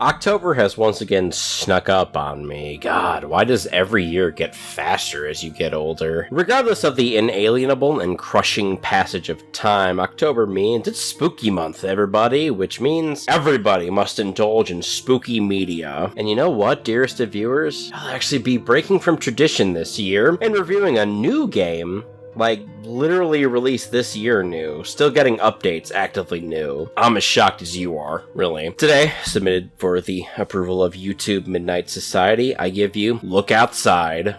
October has once again snuck up on me. God, why does every year get faster as you get older? Regardless of the inalienable and crushing passage of time, October means it's spooky month, everybody, which means everybody must indulge in spooky media. And you know what, dearest of viewers? I'll actually be breaking from tradition this year and reviewing a new game, like, literally released this year new, still getting updates actively new. I'm as shocked as you are, really. Today, submitted for the approval of YouTube Midnight Society, I give you Look Outside.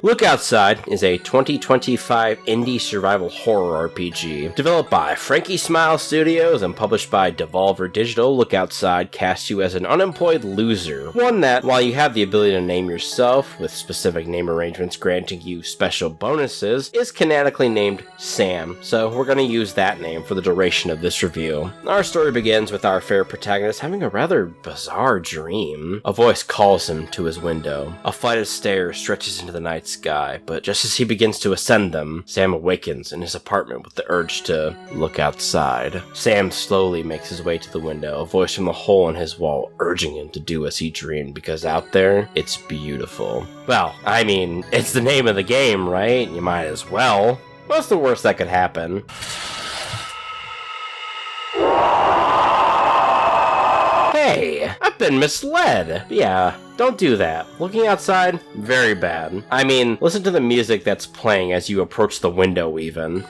Look Outside is a 2025 indie survival horror RPG. Developed by Frankie Smile Studios and published by Devolver Digital, Look Outside casts you as an unemployed loser. One that, while you have the ability to name yourself, with specific name arrangements granting you special bonuses, is canonically named Sam, so we're going to use that name for the duration of this review. Our story begins with our fair protagonist having a rather bizarre dream. A voice calls him to his window. A flight of stairs stretches into the night sky, but just as he begins to ascend them, Sam awakens in his apartment with the urge to look outside. Sam slowly makes his way to the window, a voice from the hole in his wall urging him to do as he dreamed, because out there, it's beautiful. Well, I mean, it's the name of the game, right? You might as well. What's the worst that could happen? Hey, I've been misled. Yeah, don't do that. Looking outside, very bad. I mean, listen to the music that's playing as you approach the window even.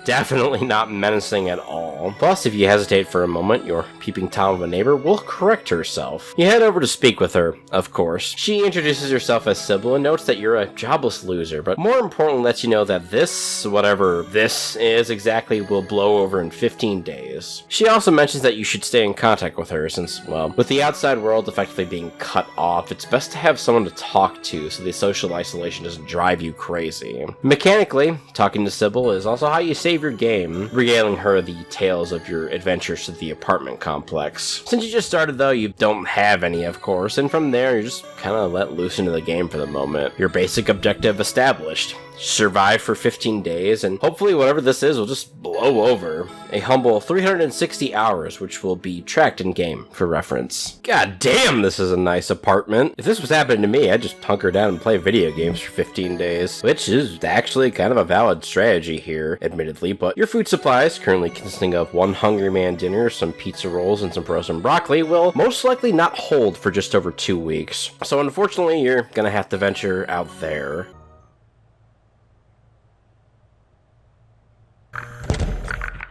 Definitely not menacing at all. Plus, if you hesitate for a moment, your peeping Tom of a neighbor will correct herself. You head over to speak with her, of course. She introduces herself as Sybil and notes that you're a jobless loser, but more importantly lets you know that this, whatever this is exactly, will blow over in 15 days. She also mentions that you should stay in contact with her since, well, with the outside world effectively being cut off, it's best to have someone to talk to so the social isolation doesn't drive you crazy. Mechanically, talking to Sybil is also how you save your game, regaling her the tales of your adventures to the apartment complex. Since you just started though, you don't have any, of course, and from there you're just kind of let loose into the game for the moment. Your basic objective established. Survive for 15 days, and hopefully whatever this is will just blow over. A humble 360 hours, which will be tracked in-game for reference. God damn, this is a nice apartment. If this was happening to me, I'd just hunker down and play video games for 15 days, which is actually kind of a valid strategy here, admittedly, but your food supplies, currently consisting of one Hungry Man dinner, some pizza rolls, and some frozen broccoli, will most likely not hold for just over 2 weeks. So unfortunately, you're gonna have to venture out there.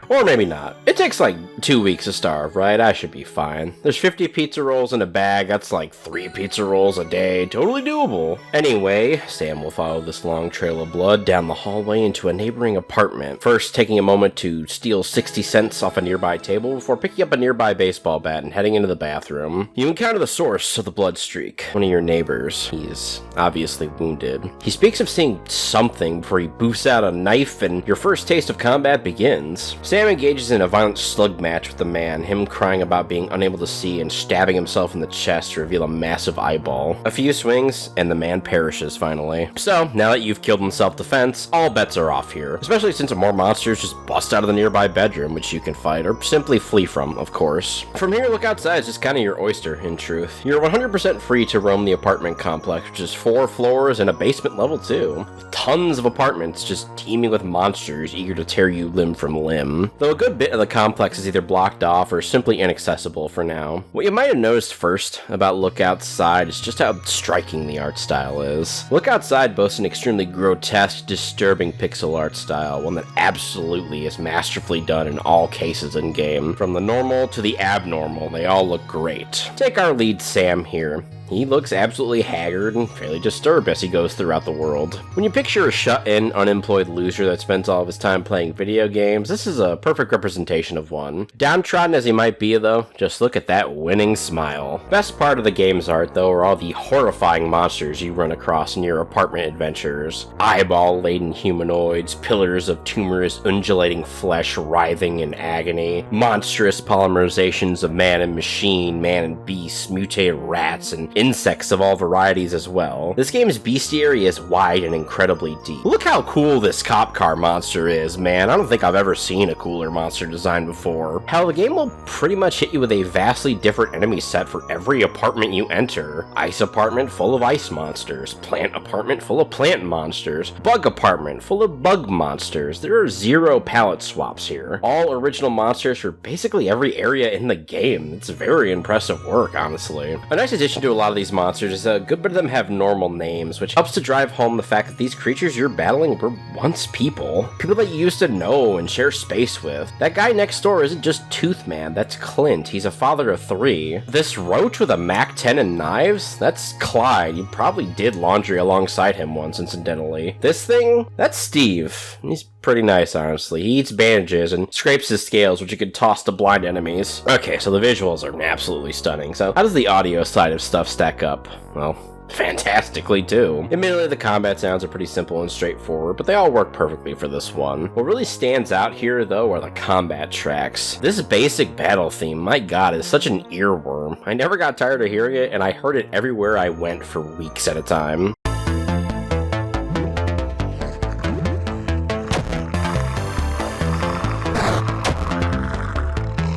Or maybe not. It takes like 2 weeks to starve, right? I should be fine. There's 50 pizza rolls in a bag, that's like 3 pizza rolls a day, totally doable. Anyway, Sam will follow this long trail of blood down the hallway into a neighboring apartment, first taking a moment to steal 60 cents off a nearby table before picking up a nearby baseball bat and heading into the bathroom. You encounter the source of the blood streak, one of your neighbors. He's obviously wounded. He speaks of seeing something before he boofs out a knife and your first taste of combat begins. Sam engages in a violent slug match with the man, him crying about being unable to see and stabbing himself in the chest to reveal a massive eyeball. A few swings, and the man perishes finally. So, now that you've killed in self-defense, all bets are off here, especially since more monsters just bust out of the nearby bedroom, which you can fight, or simply flee from, of course. From here, Look Outside is just kind of your oyster, in truth. You're 100% free to roam the apartment complex, which is 4 floors and a basement level too. Tons of apartments just teeming with monsters eager to tear you limb from limb. Though a good bit of the complex is either blocked off or simply inaccessible for now. What you might have noticed first about Look Outside is just how striking the art style is. Look Outside boasts an extremely grotesque, disturbing pixel art style, one that absolutely is masterfully done in all cases in game. From the normal to the abnormal, they all look great. Take our lead Sam here. He looks absolutely haggard and fairly disturbed as he goes throughout the world. When you picture a shut-in, unemployed loser that spends all of his time playing video games, this is a perfect representation of one. Downtrodden as he might be, though, just look at that winning smile. Best part of the game's art, though, are all the horrifying monsters you run across in your apartment adventures. Eyeball-laden humanoids, pillars of tumorous, undulating flesh writhing in agony, monstrous polymerizations of man and machine, man and beast, mutated rats, and insects of all varieties as well. This game's bestiary is wide and incredibly deep. Look how cool this cop car monster is, man. I don't think I've ever seen a cooler monster design before. Hell, the game will pretty much hit you with a vastly different enemy set for every apartment you enter. Ice apartment full of ice monsters, plant apartment full of plant monsters, bug apartment full of bug monsters. There are 0 palette swaps here. All original monsters for basically every area in the game. It's very impressive work, honestly. A nice addition to a lot of these monsters is a good bit of them have normal names, which helps to drive home the fact that these creatures you're battling were once people. People that you used to know and share space with. That guy next door isn't just Toothman, that's Clint. He's a father of 3. This roach with a MAC-10 and knives? That's Clyde. You probably did laundry alongside him once, incidentally. This thing? That's Steve. He's pretty nice, honestly. He eats bandages and scrapes his scales, which you can toss to blind enemies. Okay, so the visuals are absolutely stunning. So how does the audio side of stuff stack up? Well, fantastically too. Admittedly, the combat sounds are pretty simple and straightforward, but they all work perfectly for this one. What really stands out here, though, are the combat tracks. This basic battle theme, my god, is such an earworm. I never got tired of hearing it, and I heard it everywhere I went for weeks at a time.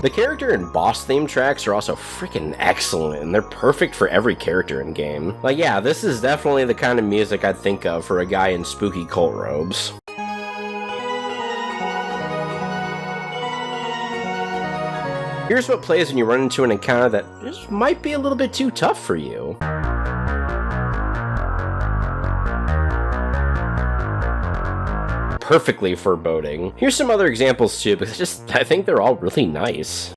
The character and boss theme tracks are also freaking excellent, and they're perfect for every character in game. Like, yeah, this is definitely the kind of music I'd think of for a guy in spooky cult robes. Here's what plays when you run into an encounter that just might be a little bit too tough for you. Perfectly foreboding. Here's some other examples too, because I think they're all really nice.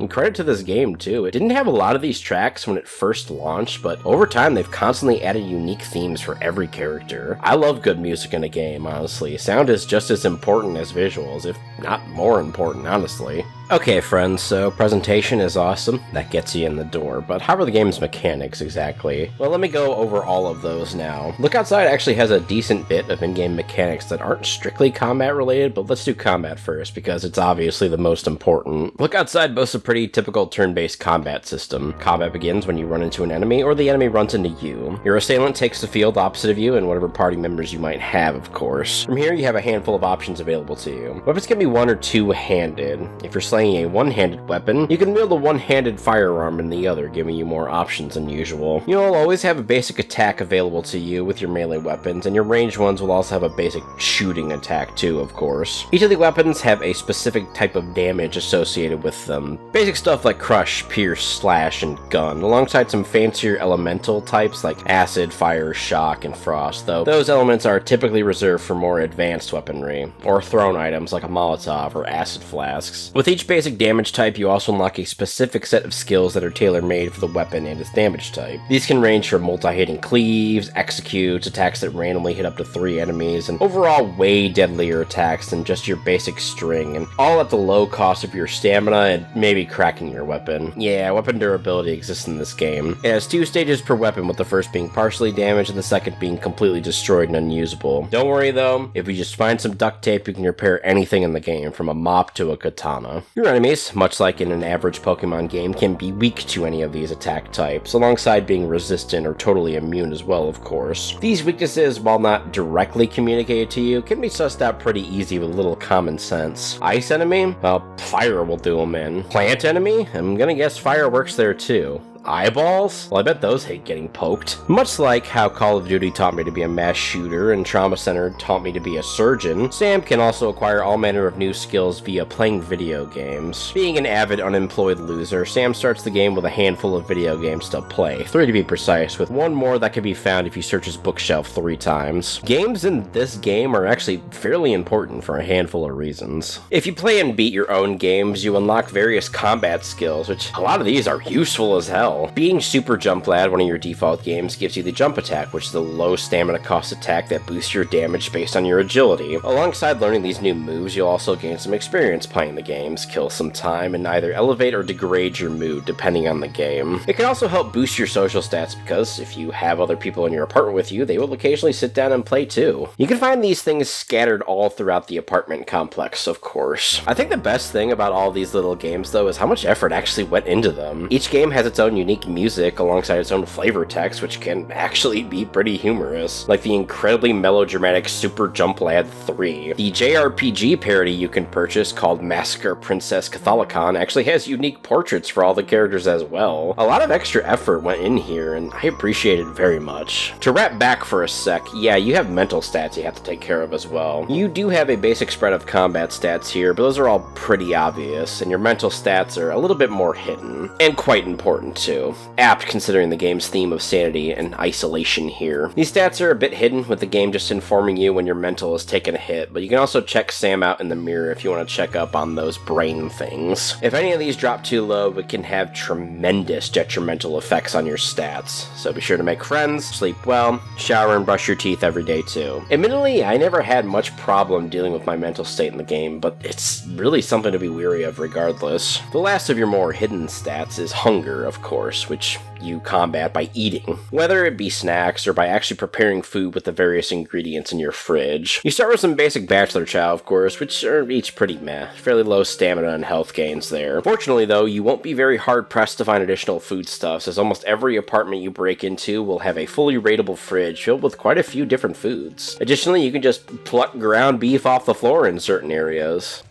Credit to this game too. It didn't have a lot of these tracks when it first launched, but over time they've constantly added unique themes for every character. I love good music in a game, honestly. Sound is just as important as visuals, if not more important, honestly. Okay friends, so presentation is awesome, that gets you in the door, but how are the game's mechanics exactly? Well, let me go over all of those now. Look Outside actually has a decent bit of in-game mechanics that aren't strictly combat related, but let's do combat first, because it's obviously the most important. Look Outside boasts a pretty typical turn-based combat system. Combat begins when you run into an enemy, or the enemy runs into you. Your assailant takes the field opposite of you, and whatever party members you might have, of course. From here, you have a handful of options available to you. Weapons can be one- or two-handed. If you're slaying a one-handed weapon, you can wield a one-handed firearm in the other, giving you more options than usual. You'll always have a basic attack available to you with your melee weapons, and your ranged ones will also have a basic shooting attack too, of course. Each of the weapons have a specific type of damage associated with them. Basic stuff like crush, pierce, slash, and gun, alongside some fancier elemental types like acid, fire, shock, and frost, though those elements are typically reserved for more advanced weaponry, or thrown items like a Molotov or acid flasks. With each basic damage type, you also unlock a specific set of skills that are tailor-made for the weapon and its damage type. These can range from multi-hitting cleaves, executes, attacks that randomly hit up to 3 enemies, and overall way deadlier attacks than just your basic string, and all at the low cost of your stamina and maybe cracking your weapon. Yeah, weapon durability exists in this game. It has 2 stages per weapon, with the first being partially damaged and the second being completely destroyed and unusable. Don't worry though, if you just find some duct tape, you can repair anything in the game, from a mop to a katana. Your enemies, much like in an average Pokemon game, can be weak to any of these attack types, alongside being resistant or totally immune as well, of course. These weaknesses, while not directly communicated to you, can be sussed out pretty easy with a little common sense. Ice enemy? Well, fire will do them in. Plant enemy? I'm gonna guess fire works there too. Eyeballs? Well, I bet those hate getting poked. Much like how Call of Duty taught me to be a mass shooter and Trauma Center taught me to be a surgeon, Sam can also acquire all manner of new skills via playing video games. Being an avid unemployed loser, Sam starts the game with a handful of video games to play, 3 to be precise, with 1 more that can be found if you search his bookshelf 3 times. Games in this game are actually fairly important for a handful of reasons. If you play and beat your own games, you unlock various combat skills, which a lot of these are useful as hell. well. Being Super Jump Lad, one of your default games, gives you the jump attack, which is a low stamina cost attack that boosts your damage based on your agility. Alongside learning these new moves, you'll also gain some experience playing the games, kill some time, and either elevate or degrade your mood depending on the game. It can also help boost your social stats because if you have other people in your apartment with you, they will occasionally sit down and play too. You can find these things scattered all throughout the apartment complex, of course. I think the best thing about all these little games though is how much effort actually went into them. Each game has its own unique music alongside its own flavor text, which can actually be pretty humorous, like the incredibly melodramatic Super Jump Lad 3. The JRPG parody you can purchase called Massacre Princess Catholicon actually has unique portraits for all the characters as well. A lot of extra effort went in here, and I appreciate it very much. To wrap back for a sec, yeah, you have mental stats you have to take care of as well. You do have a basic spread of combat stats here, but those are all pretty obvious, and your mental stats are a little bit more hidden, and quite important too. Apt considering the game's theme of sanity and isolation here. These stats are a bit hidden, with the game just informing you when your mental has taken a hit, but you can also check Sam out in the mirror if you want to check up on those brain things. If any of these drop too low, it can have tremendous detrimental effects on your stats, so be sure to make friends, sleep well, shower and brush your teeth every day too. Admittedly, I never had much problem dealing with my mental state in the game, but it's really something to be weary of regardless. The last of your more hidden stats is hunger, of course, which you combat by eating, whether it be snacks or by actually preparing food with the various ingredients in your fridge. You start with some basic bachelor chow, of course, which are each pretty meh, fairly low stamina and health gains there. Fortunately though, you won't be very hard pressed to find additional foodstuffs, as almost every apartment you break into will have a fully raidable fridge filled with quite a few different foods. Additionally, you can just pluck ground beef off the floor in certain areas.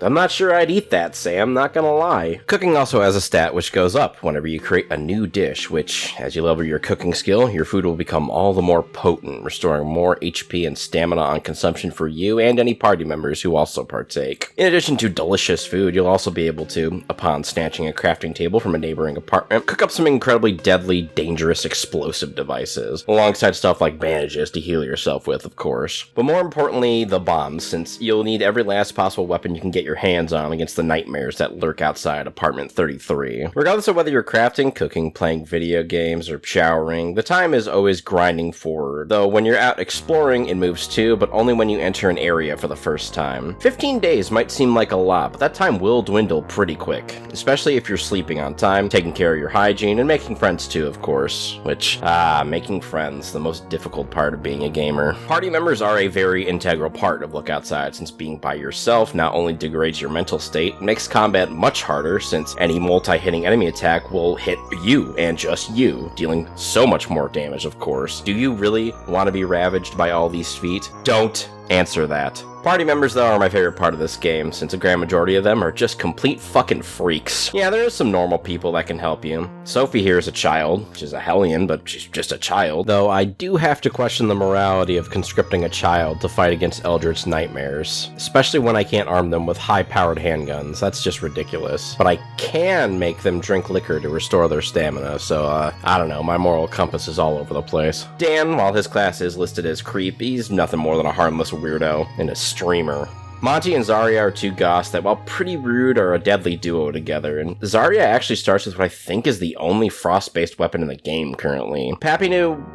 I'm not sure I'd eat that, Sam, not gonna lie. Cooking also has a stat which goes up whenever you create a new dish, which, as you level your cooking skill, your food will become all the more potent, restoring more HP and stamina on consumption for you and any party members who also partake. In addition to delicious food, you'll also be able to, upon snatching a crafting table from a neighboring apartment, cook up some incredibly deadly, dangerous, explosive devices, alongside stuff like bandages to heal yourself with, of course. But more importantly, the bombs, since you'll need every last possible weapon you can get your hands on against the nightmares that lurk outside apartment 33. Regardless of whether you're crafting, cooking, playing video games, or showering, the time is always grinding forward, though when you're out exploring it moves too, but only when you enter an area for the first time. 15 days might seem like a lot, but that time will dwindle pretty quick, especially if you're sleeping on time, taking care of your hygiene, and making friends too, of course, which, making friends, the most difficult part of being a gamer. Party members are a very integral part of Look Outside, since being by yourself not only degrades your mental state, makes combat much harder since any multi-hitting enemy attack will hit you and just you, dealing so much more damage, of course. Do you really want to be ravaged by all these feet? Don't answer that. Party members, though, are my favorite part of this game, since a grand majority of them are just complete fucking freaks. Yeah, there are some normal people that can help you. Sophie here is a child. She's a hellion, but she's just a child. Though I do have to question the morality of conscripting a child to fight against eldritch nightmares, especially when I can't arm them with high-powered handguns. That's just ridiculous. But I can make them drink liquor to restore their stamina, so, I don't know, my moral compass is all over the place. Dan, while his class is listed as creep, he's nothing more than a harmless weirdo and a streamer. Monty and Zarya are two goths that, while pretty rude, are a deadly duo together, and Zarya actually starts with what I think is the only frost-based weapon in the game currently. Papinu,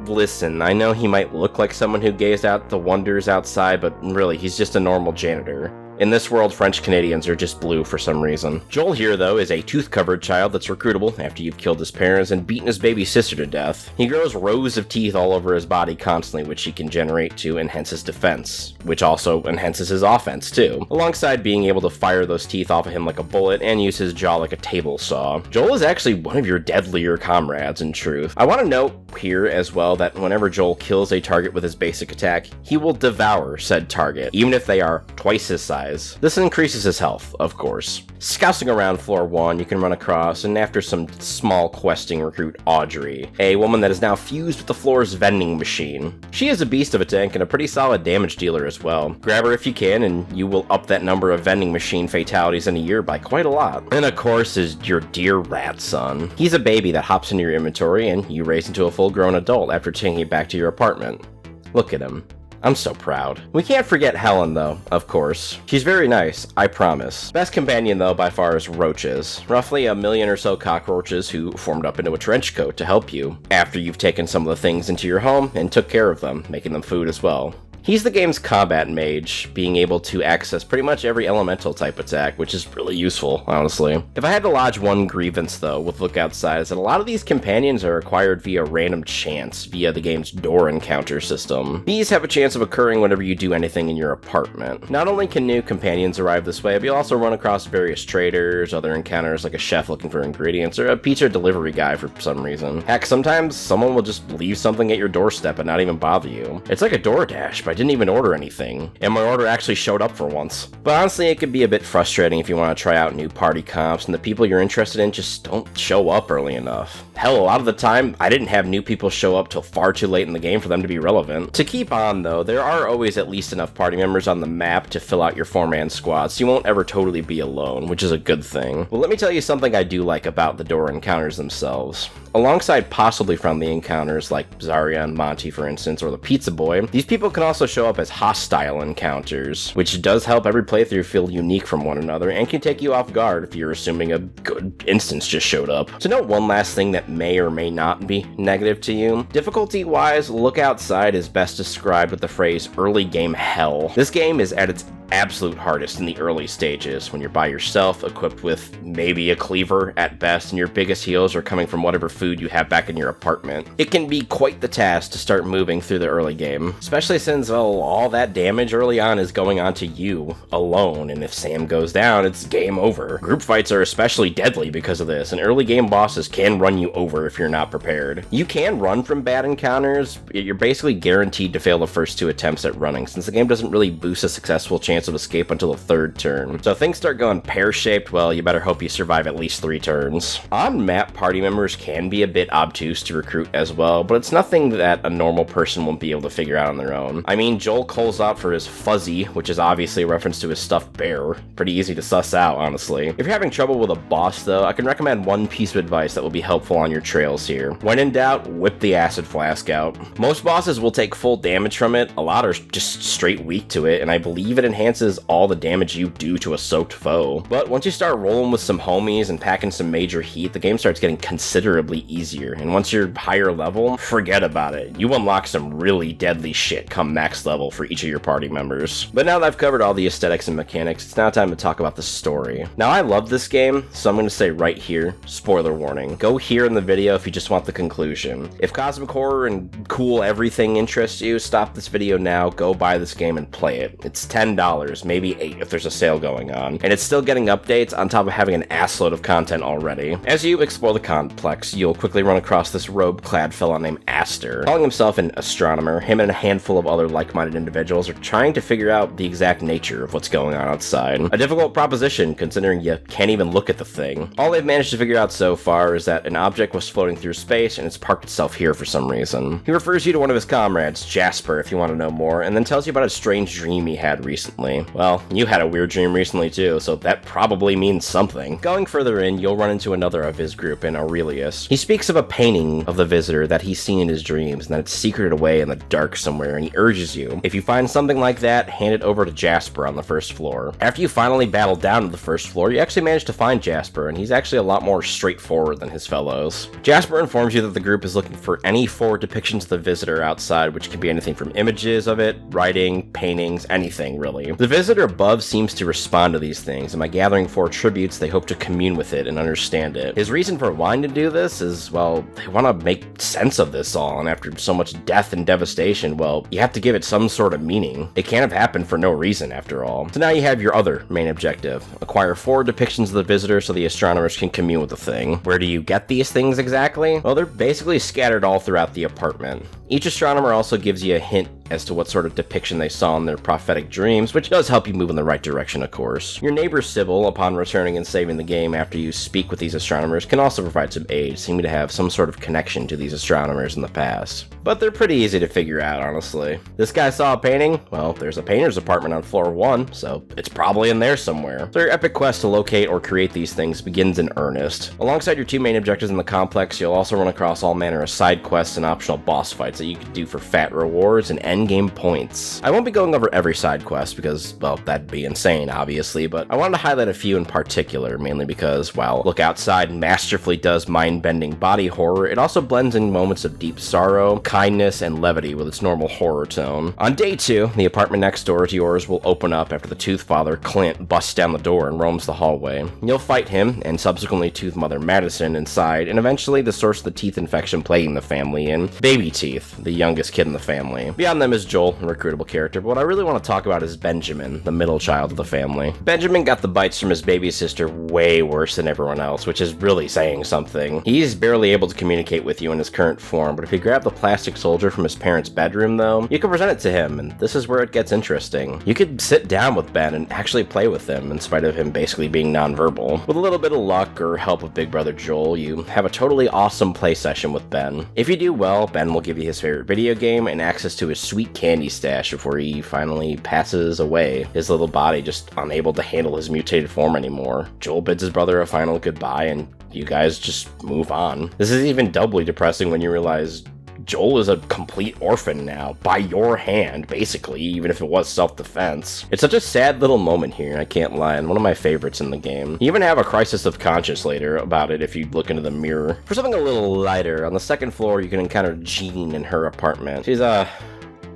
listen, I know he might look like someone who gazed out the wonders outside, but really, he's just a normal janitor. In this world, French Canadians are just blue for some reason. Joel here, though, is a tooth-covered child that's recruitable after you've killed his parents and beaten his baby sister to death. He grows rows of teeth all over his body constantly, which he can generate to enhance his defense, which also enhances his offense, too, alongside being able to fire those teeth off of him like a bullet and use his jaw like a table saw. Joel is actually one of your deadlier comrades, in truth. I want to note here as well that whenever Joel kills a target with his basic attack, he will devour said target, even if they are twice his size. This increases his health, of course. Scousing around floor 1, you can run across, and after some small questing, recruit Audrey, a woman that is now fused with the floor's vending machine. She is a beast of a tank and a pretty solid damage dealer as well. Grab her if you can, and you will up that number of vending machine fatalities in a year by quite a lot. And of course is your dear rat son. He's a baby that hops into your inventory, and you raise into a full-grown adult after taking it back to your apartment. Look at him. I'm so proud. We can't forget Helen, though, of course. She's very nice, I promise. Best companion, though, by far is roaches. Roughly 1 million or so cockroaches who formed up into a trench coat to help you, after you've taken some of the things into your home and took care of them, making them food as well. He's the game's combat mage, being able to access pretty much every elemental type attack, which is really useful, honestly. If I had to lodge one grievance, though, with Look Outside, is that a lot of these companions are acquired via random chance, via the game's door encounter system. These have a chance of occurring whenever you do anything in your apartment. Not only can new companions arrive this way, but you'll also run across various traders, other encounters like a chef looking for ingredients, or a pizza delivery guy for some reason. Heck, sometimes someone will just leave something at your doorstep and not even bother you. It's like a DoorDash, but I didn't even order anything, and my order actually showed up for once. But honestly, it could be a bit frustrating if you want to try out new party comps and the people you're interested in just don't show up early enough. Hell, a lot of the time, I didn't have new people show up till far too late in the game for them to be relevant. To keep on, though, there are always at least enough party members on the map to fill out your 4-man squad, so you won't ever totally be alone, which is a good thing. Well, let me tell you something I do like about the door encounters themselves. Alongside possibly friendly encounters like Zarya and Monty, for instance, or the Pizza Boy, these people can also show up as hostile encounters, which does help every playthrough feel unique from one another and can take you off guard if you're assuming a good instance just showed up. To note one last thing that may or may not be negative to you, difficulty-wise, Look Outside is best described with the phrase early game hell. This game is at its absolute hardest in the early stages, when you're by yourself, equipped with maybe a cleaver at best, and your biggest heals are coming from whatever food you have back in your apartment. It can be quite the task to start moving through the early game, especially since, well, all that damage early on is going on to you alone, and if Sam goes down, it's game over. Group fights are especially deadly because of this, and early game bosses can run you over if you're not prepared. You can run from bad encounters, but you're basically guaranteed to fail the first 2 attempts at running, since the game doesn't really boost a successful chance of escape until the 3rd turn. So if things start going pear-shaped, well, you better hope you survive at least 3 turns. On-map party members can be a bit obtuse to recruit as well, but it's nothing that a normal person won't be able to figure out on their own. I mean, Joel calls out for his Fuzzy, which is obviously a reference to his stuffed bear. Pretty easy to suss out, honestly. If you're having trouble with a boss, though, I can recommend one piece of advice that will be helpful on your trails here. When in doubt, whip the acid flask out. Most bosses will take full damage from it, a lot are just straight weak to it, and I believe it enhances all the damage you do to a soaked foe. But once you start rolling with some homies and packing some major heat, the game starts getting considerably easier, and once you're higher level, forget about it. You unlock some really deadly shit come max level for each of your party members. But now that I've covered all the aesthetics and mechanics, it's now time to talk about the story. Now, I love this game, so I'm going to say right here, spoiler warning. Go here in the video if you just want the conclusion. If cosmic horror and cool everything interests you, stop this video now, go buy this game and play it. It's $10, maybe $8 if there's a sale going on, and it's still getting updates on top of having an assload of content already. As you explore the complex, you'll quickly run across this robe-clad fellow named Aster. Calling himself an astronomer, him and a handful of other like-minded individuals are trying to figure out the exact nature of what's going on outside. A difficult proposition, considering you can't even look at the thing. All they've managed to figure out so far is that an object was floating through space and it's parked itself here for some reason. He refers you to one of his comrades, Jasper, if you want to know more, and then tells you about a strange dream he had recently. Well, you had a weird dream recently too, so that probably means something. Going further in, you'll run into another of his group in Aurelius. He speaks of a painting of the visitor that he's seen in his dreams, and that it's secreted away in the dark somewhere, and he urges you, if you find something like that, hand it over to Jasper on the 1st floor. After you finally battle down to the 1st floor, you actually manage to find Jasper, and he's actually a lot more straightforward than his fellows. Jasper informs you that the group is looking for any 4 depictions of the visitor outside, which can be anything from images of it, writing, paintings, anything really. The visitor above seems to respond to these things, and by gathering 4 tributes, they hope to commune with it and understand it. His reason for wanting to do this is, well, they want to make sense of this all, and after so much death and devastation, well, you have to give it some sort of meaning. It can't have happened for no reason, after all. So now you have your other main objective. Acquire 4 depictions of the visitor so the astronomers can commune with the thing. Where do you get these things exactly? Well, they're basically scattered all throughout the apartment. Each astronomer also gives you a hint as to what sort of depiction they saw in their prophetic dreams, which does help you move in the right direction, of course. Your neighbor Sybil, upon returning and saving the game after you speak with these astronomers, can also provide some aid, seeming to have some sort of connection to these astronomers in the past. But they're pretty easy to figure out, honestly. This guy saw a painting? Well, there's a painter's apartment on floor 1, so it's probably in there somewhere. So your epic quest to locate or create these things begins in earnest. Alongside your 2 main objectives in the complex, you'll also run across all manner of side quests and optional boss fights that you can do for fat rewards and end endgame points. I won't be going over every side quest because, well, that'd be insane, obviously, but I wanted to highlight a few in particular, mainly because, while Look Outside masterfully does mind-bending body horror, it also blends in moments of deep sorrow, kindness, and levity with its normal horror tone. On day 2, the apartment next door to yours will open up after the Tooth Father, Clint, busts down the door and roams the hallway. You'll fight him, and subsequently Tooth Mother Madison inside, and eventually the source of the teeth infection plaguing the family, and Baby Teeth, the youngest kid in the family. Beyond them is Joel, a recruitable character, but what I really want to talk about is Benjamin, the middle child of the family. Benjamin got the bites from his baby sister way worse than everyone else, which is really saying something. He's barely able to communicate with you in his current form, but if you grab the plastic soldier from his parents' bedroom though, you can present it to him, and this is where it gets interesting. You could sit down with Ben and actually play with him, in spite of him basically being nonverbal. With a little bit of luck or help of Big Brother Joel, you have a totally awesome play session with Ben. If you do well, Ben will give you his favorite video game and access to his sweet candy stash before he finally passes away, his little body just unable to handle his mutated form anymore. Joel bids his brother a final goodbye, and you guys just move on. This is even doubly depressing when you realize Joel is a complete orphan now, by your hand, basically, even if it was self-defense. It's such a sad little moment here, I can't lie, and one of my favorites in the game. You even have a crisis of conscience later about it if you look into the mirror. For something a little lighter, on the second floor you can encounter Jean in her apartment. She's,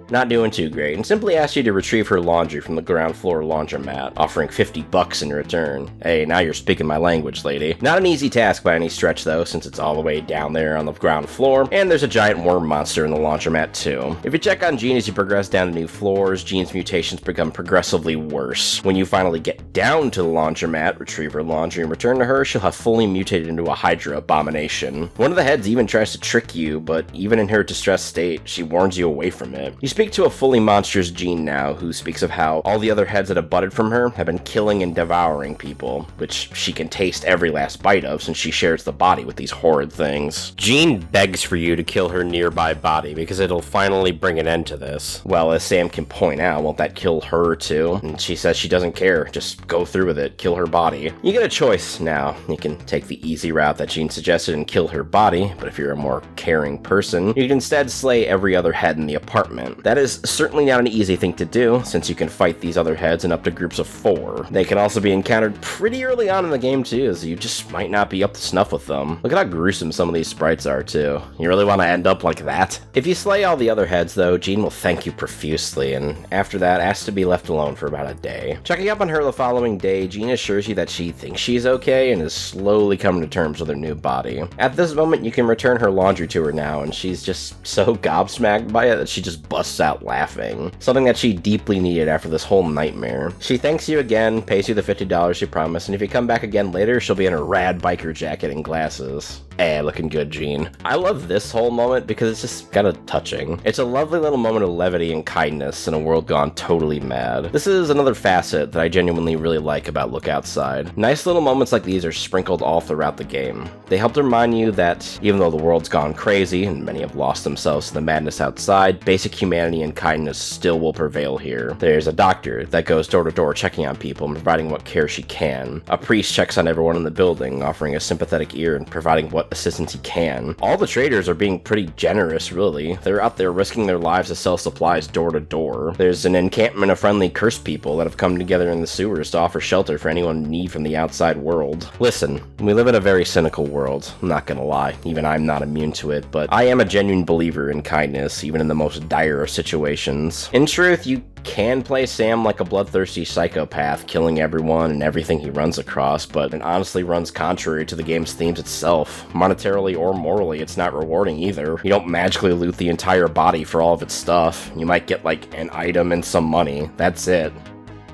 not doing too great, and simply asks you to retrieve her laundry from the ground floor laundromat, offering $50 in return. Hey, now you're speaking my language, lady. Not an easy task by any stretch though, since it's all the way down there on the ground floor, and there's a giant worm monster in the laundromat too. If you check on Jean as you progress down to new floors, Jean's mutations become progressively worse. When you finally get down to the laundromat, retrieve her laundry, and return to her, she'll have fully mutated into a Hydra abomination. One of the heads even tries to trick you, but even in her distressed state, she warns you away from it. You speak to a fully monstrous Jean now, who speaks of how all the other heads that have budded from her have been killing and devouring people, which she can taste every last bite of since she shares the body with these horrid things. Jean begs for you to kill her nearby body because it'll finally bring an end to this. Well, as Sam can point out, won't that kill her too? And she says she doesn't care, just go through with it, kill her body. You get a choice now. You can take the easy route that Jean suggested and kill her body, but if you're a more caring person, you can instead slay every other head in the apartment. That is certainly not an easy thing to do, since you can fight these other heads in up to groups of 4. They can also be encountered pretty early on in the game too, so you just might not be up to snuff with them. Look at how gruesome some of these sprites are too. You really want to end up like that? If you slay all the other heads though, Jean will thank you profusely, and after that asks to be left alone for about a day. Checking up on her the following day, Jean assures you that she thinks she's okay and is slowly coming to terms with her new body. At this moment, you can return her laundry to her now, and she's just so gobsmacked by it that she just busts out laughing, something that she deeply needed after this whole nightmare. She thanks you again, pays you the $50 she promised, and if you come back again later, she'll be in a rad biker jacket and glasses. Looking good, Jean. I love this whole moment because it's just kind of touching. It's a lovely little moment of levity and kindness in a world gone totally mad. This is another facet that I genuinely really like about Look Outside. Nice little moments like these are sprinkled all throughout the game. They help to remind you that even though the world's gone crazy and many have lost themselves to the madness outside, basic humanity and kindness still will prevail here. There's a doctor that goes door to door checking on people and providing what care she can. A priest checks on everyone in the building, offering a sympathetic ear and providing what assistance he can. All the traders are being pretty generous, really. They're out there risking their lives to sell supplies door to door. There's an encampment of friendly cursed people that have come together in the sewers to offer shelter for anyone in need from the outside world. Listen, we live in a very cynical world, I'm not gonna lie. Even I'm not immune to it, but I am a genuine believer in kindness, even in the most dire of situations. In truth, you can play Sam like a bloodthirsty psychopath, killing everyone and everything he runs across, but it honestly runs contrary to the game's themes itself. Monetarily or morally, it's not rewarding either. You don't magically loot the entire body for all of its stuff. You might get like an item and some money. That's it.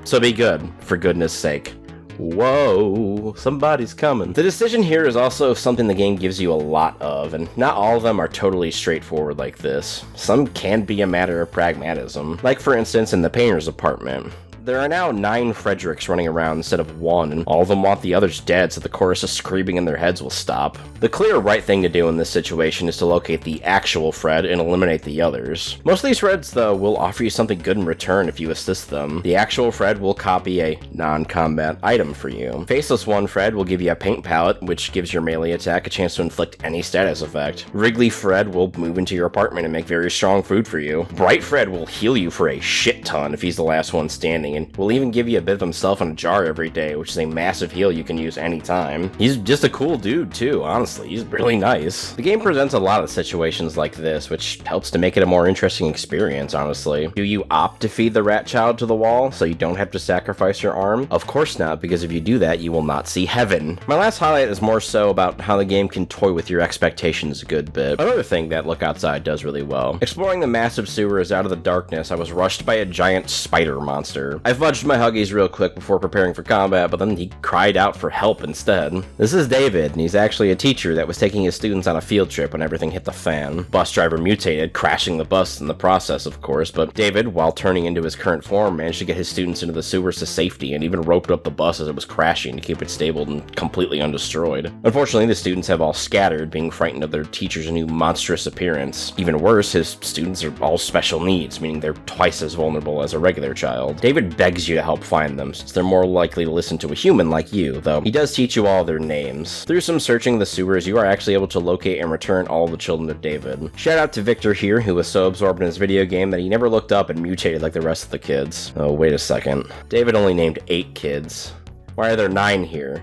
So be good, for goodness sake. Whoa, somebody's coming. The decision here is also something the game gives you a lot of, and not all of them are totally straightforward like this. Some can be a matter of pragmatism. Like for instance in the painter's apartment. There are now 9 Fredericks running around instead of 1, and all of them want the others dead so the chorus of screaming in their heads will stop. The clear right thing to do in this situation is to locate the actual Fred and eliminate the others. Most of these Freds, though, will offer you something good in return if you assist them. The actual Fred will copy a non-combat item for you. Faceless 1 Fred will give you a paint palette, which gives your melee attack a chance to inflict any status effect. Wriggly Fred will move into your apartment and make very strong food for you. Bright Fred will heal you for a shit ton if he's the last one standing, and will even give you a bit of himself in a jar every day, which is a massive heal you can use anytime. He's just a cool dude too, honestly. He's really nice. The game presents a lot of situations like this, which helps to make it a more interesting experience, honestly. Do you opt to feed the rat child to the wall so you don't have to sacrifice your arm? Of course not, because if you do that, you will not see heaven. My last highlight is more so about how the game can toy with your expectations a good bit. Another thing that Look Outside does really well. Exploring the massive sewers out of the darkness, I was rushed by a giant spider monster. I fudged my Huggies real quick before preparing for combat, but then he cried out for help instead. This is David, and he's actually a teacher that was taking his students on a field trip when everything hit the fan. Bus driver mutated, crashing the bus in the process, of course, but David, while turning into his current form, managed to get his students into the sewers to safety and even roped up the bus as it was crashing to keep it stable and completely undestroyed. Unfortunately, the students have all scattered, being frightened of their teacher's new monstrous appearance. Even worse, his students are all special needs, meaning they're twice as vulnerable as a regular child. David begs you to help find them, since they're more likely to listen to a human like you, though he does teach you all their names. Through some searching the sewers, you are actually able to locate and return all the children of David. Shout out to Victor here, who was so absorbed in his video game that he never looked up and mutated like the rest of the kids. Oh, wait a second. David only named 8 kids. Why are there 9 here?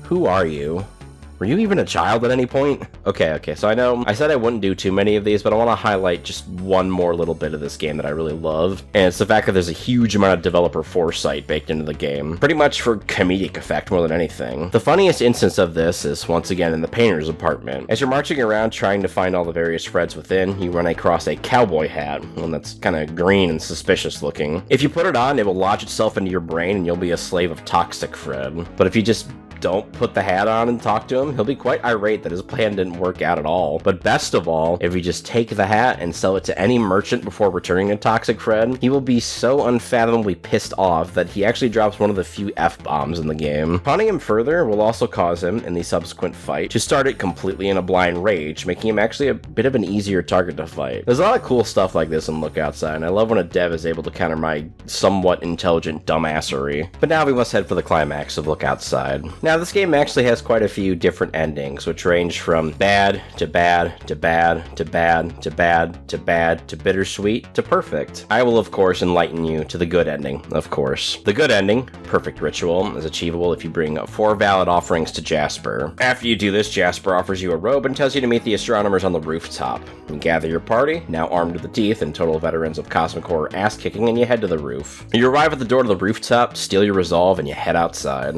Who are you? Were you even a child at any point? Okay, so I know I said I wouldn't do too many of these, but I want to highlight just one more little bit of this game that I really love, and it's the fact that there's a huge amount of developer foresight baked into the game, pretty much for comedic effect more than anything. The funniest instance of this is once again in the painter's apartment. As you're marching around trying to find all the various Freds within, you run across a cowboy hat, one that's kind of green and suspicious looking. If you put it on, it will lodge itself into your brain and you'll be a slave of Toxic Fred. But if you just don't put the hat on and talk to him, he'll be quite irate that his plan didn't work out at all. But best of all, if you just take the hat and sell it to any merchant before returning to Toxic Fred, he will be so unfathomably pissed off that he actually drops one of the few F-bombs in the game. Taunting him further will also cause him, in the subsequent fight, to start it completely in a blind rage, making him actually a bit of an easier target to fight. There's a lot of cool stuff like this in Look Outside, and I love when a dev is able to counter my somewhat intelligent dumbassery. But now we must head for the climax of Look Outside. Now, this game actually has quite a few different endings, which range from bad to bad to bad to bad to bad to bad to bittersweet to perfect. I will, of course, enlighten you to the good ending, of course. The good ending, Perfect Ritual, is achievable if you bring 4 valid offerings to Jasper. After you do this, Jasper offers you a robe and tells you to meet the astronomers on the rooftop. You gather your party, now armed to the teeth and total veterans of cosmic horror ass-kicking, and you head to the roof. You arrive at the door to the rooftop, steal your resolve, and you head outside.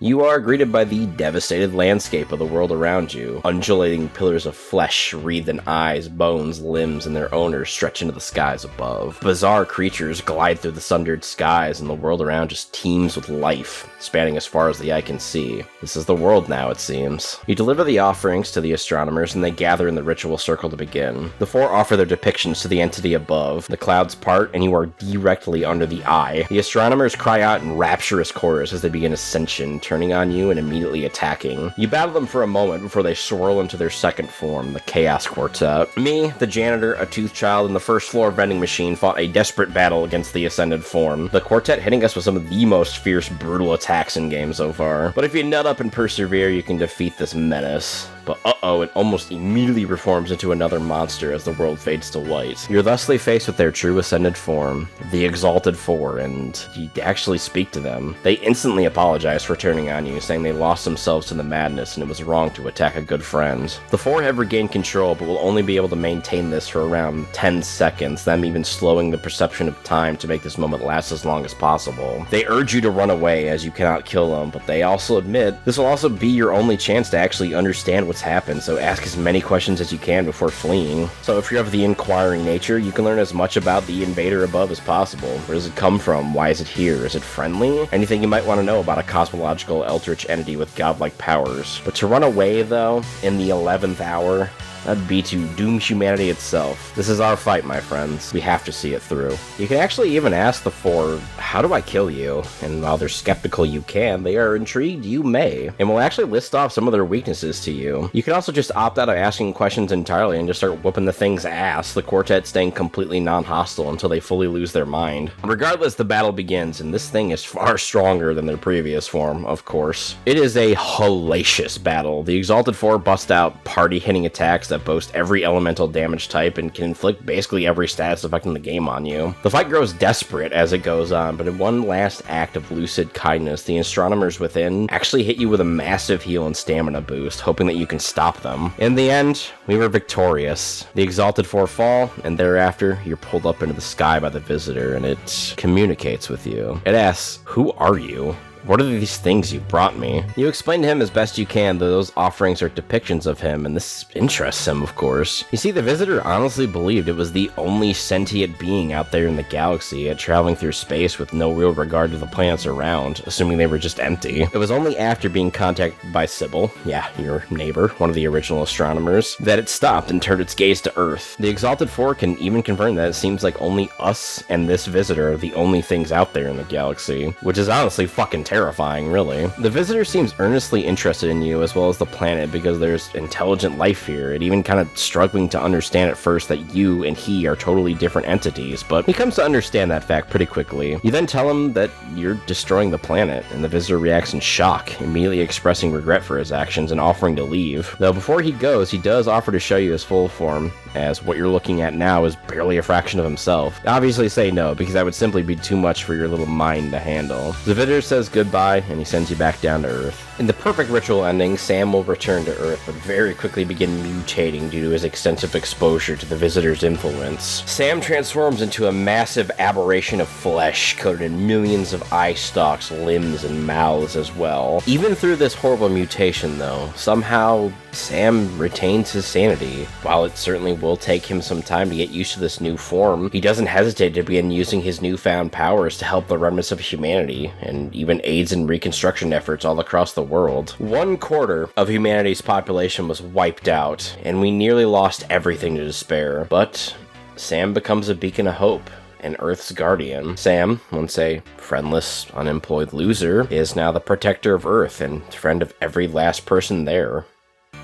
You are greeted by the devastated landscape of the world around you. Undulating pillars of flesh, wreathed in eyes, bones, limbs, and their owners stretch into the skies above. Bizarre creatures glide through the sundered skies, and the world around just teems with life, spanning as far as the eye can see. This is the world now, it seems. You deliver the offerings to the astronomers, and they gather in the ritual circle to begin. The 4 offer their depictions to the entity above. The clouds part, and you are directly under the eye. The astronomers cry out in rapturous chorus as they begin ascension, turning on you and immediately attacking. You battle them for a moment before they swirl into their second form, the Chaos Quartet. Me, the janitor, a tooth child, and the first floor vending machine fought a desperate battle against the ascended form. The quartet hitting us with some of the most fierce, brutal attacks in game so far. But if you nut up and persevere, you can defeat this menace. But uh-oh, it almost immediately reforms into another monster as the world fades to white. You're thusly faced with their true ascended form, the Exalted Four, and you actually speak to them. They instantly apologize for turning on you, saying they lost themselves to the madness and it was wrong to attack a good friend. The 4 have regained control, but will only be able to maintain this for around 10 seconds, them even slowing the perception of time to make this moment last as long as possible. They urge you to run away as you cannot kill them, but they also admit this will also be your only chance to actually understand what what's happened, so ask as many questions as you can before fleeing. So if you're of the inquiring nature, you can learn as much about the invader above as possible. Where does it come from? Why is it here? Is it friendly? Anything you might want to know about a cosmological eldritch entity with godlike powers. But to run away, though, in the 11th hour, that'd be to doom humanity itself. This is our fight, my friends. We have to see it through. You can actually even ask the four, how do I kill you? And while they're skeptical you can, they are intrigued you may. And we'll actually list off some of their weaknesses to you. You can also just opt out of asking questions entirely and just start whooping the thing's ass, the quartet staying completely non-hostile until they fully lose their mind. Regardless, the battle begins, and this thing is far stronger than their previous form, of course. It is a hellacious battle. The Exalted Four bust out party-hitting attacks that boast every elemental damage type and can inflict basically every status effect in the game on you. The fight grows desperate as it goes on, but in one last act of lucid kindness, the astronomers within actually hit you with a massive heal and stamina boost, hoping that you can stop them. In the end, we were victorious. The Exalted Four fall, and thereafter, you're pulled up into the sky by the Visitor, and it communicates with you. It asks, "Who are you? What are these things you brought me?" You explain to him as best you can that those offerings are depictions of him, and this interests him, of course. You see, the Visitor honestly believed it was the only sentient being out there in the galaxy, yet traveling through space with no real regard to the planets around, assuming they were just empty. It was only after being contacted by Sybil, yeah, your neighbor, one of the original astronomers, that it stopped and turned its gaze to Earth. The Exalted Four can even confirm that it seems like only us and this Visitor are the only things out there in the galaxy, which is honestly fucking terrifying, really. The Visitor seems earnestly interested in you as well as the planet because there's intelligent life here. It even kind of struggling to understand at first that you and he are totally different entities, but he comes to understand that fact pretty quickly. You then tell him that you're destroying the planet, and the Visitor reacts in shock, immediately expressing regret for his actions and offering to leave. Though before he goes, he does offer to show you his full form, as what you're looking at now is barely a fraction of himself. Obviously say no, because that would simply be too much for your little mind to handle. The Visitor says goodbye, and he sends you back down to Earth. In the perfect ritual ending, Sam will return to Earth, but very quickly begin mutating due to his extensive exposure to the Visitor's influence. Sam transforms into a massive aberration of flesh, coated in millions of eye stalks, limbs, and mouths as well. Even through this horrible mutation, though, somehow Sam retains his sanity. While it certainly will take him some time to get used to this new form, he doesn't hesitate to begin using his newfound powers to help the remnants of humanity, and even aids in reconstruction efforts all across the world. 1/4 of humanity's population was wiped out, and we nearly lost everything to despair. But Sam becomes a beacon of hope and Earth's guardian. Sam, once a friendless, unemployed loser, is now the protector of Earth and friend of every last person there.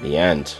The end.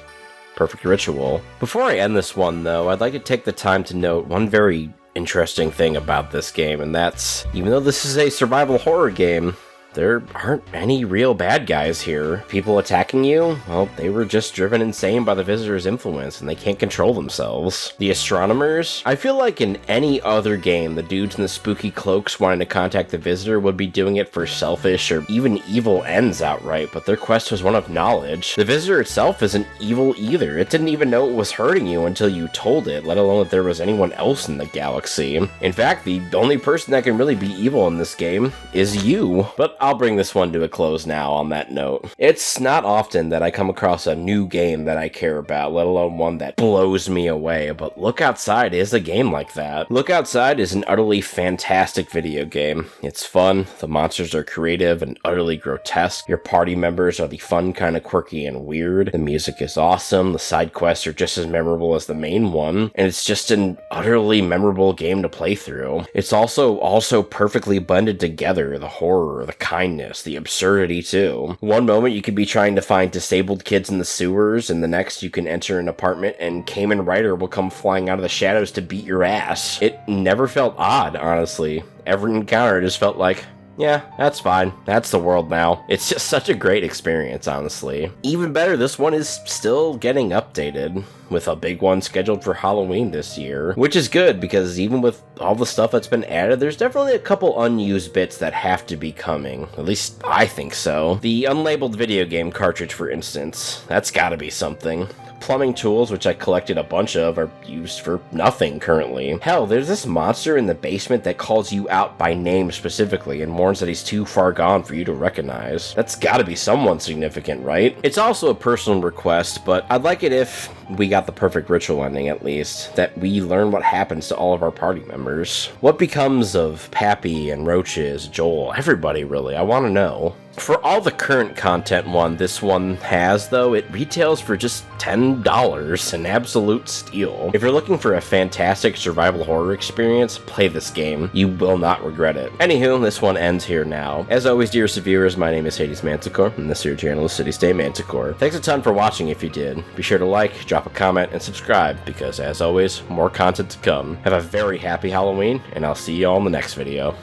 Perfect ritual. Before I end this one, though, I'd like to take the time to note one very interesting thing about this game, and that's, even though this is a survival horror game, there aren't any real bad guys here. People attacking you, well, they were just driven insane by the Visitor's influence, and they can't control themselves. The astronomers, I feel like in any other game, the dudes in the spooky cloaks wanting to contact the Visitor would be doing it for selfish or even evil ends outright, but their quest was one of knowledge. The Visitor itself isn't evil either. It didn't even know it was hurting you until you told it, let alone that there was anyone else in the galaxy. In fact, the only person that can really be evil in this game is you. But I'll bring this one to a close now on that note. It's not often that I come across a new game that I care about, let alone one that blows me away, but Look Outside is a game like that. Look Outside is an utterly fantastic video game. It's fun, the monsters are creative and utterly grotesque, your party members are the fun kind of quirky and weird, the music is awesome, the side quests are just as memorable as the main one, and it's just an utterly memorable game to play through. It's also perfectly blended together, the horror, the kindness, the absurdity too. One moment you could be trying to find disabled kids in the sewers, and the next you can enter an apartment and Kamen Rider will come flying out of the shadows to beat your ass. It never felt odd, honestly. Every encounter just felt like, yeah, that's fine. That's the world now. It's just such a great experience, honestly. Even better, this one is still getting updated, with a big one scheduled for Halloween this year, which is good because even with all the stuff that's been added, there's definitely a couple unused bits that have to be coming. At least I think so. The unlabeled video game cartridge, for instance. That's gotta be something. plumbing tools, which I collected a bunch of, are used for nothing currently. Hell, there's this monster in the basement that calls you out by name specifically and warns that he's too far gone for you to recognize. That's gotta be someone significant, right? It's also a personal request, but I'd like it if we got the perfect ritual ending at least, that we learn what happens to all of our party members. What becomes of Pappy and Roaches, Joel, everybody really, I want to know. For all the current content this one has, though, it retails for just $10, an absolute steal. If you're looking for a fantastic survival horror experience, play this game. You will not regret it. Anywho, this one ends here now. As always, dearest viewers, my name is HadesManticore, and this here channel is CityStateManticore. Thanks a ton for watching if you did. Be sure to like, drop a comment, and subscribe, because as always, more content to come. Have a very happy Halloween, and I'll see you all in the next video.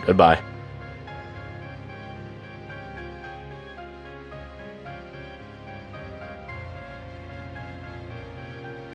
Goodbye.